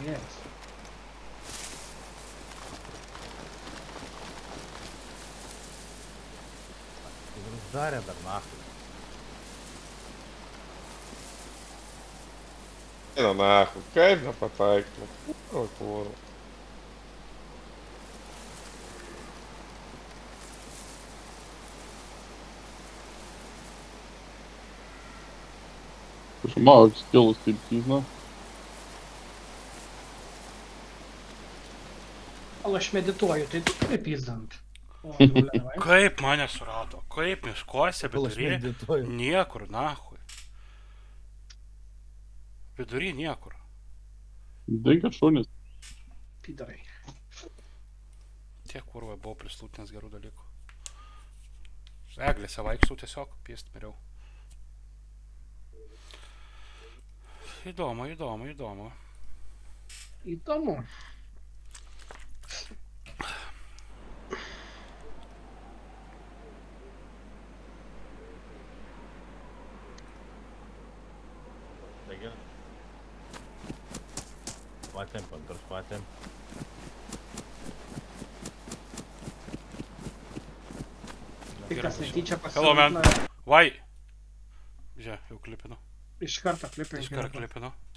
Yes. Uždarė dar nahui. Eina nahui, kaip nepataikė. Kurva. Мало скилл стриптизна. Gal aš medituoju, tai tu turi pizdant. O, duliavai. Kaip mane surado? Kaip miškuose, Kol aš vidury? medituoju. Niekur, nahui. Vidury niekur. Dega šunis. Pidarai. Tiek kurva buvau prislūtinęs gerų dalykų. Eglėse vaikštų tiesiog, piest miriau. Įdomu, įdomu, įdomu. Įdomu. Taigi. Matėm, pantrus matėm. Tai kas netyčia Hello, man. pasirūpina. Why? Žiūrėk, jau klipinu. Iš karto klipink. Iš karto klipinu.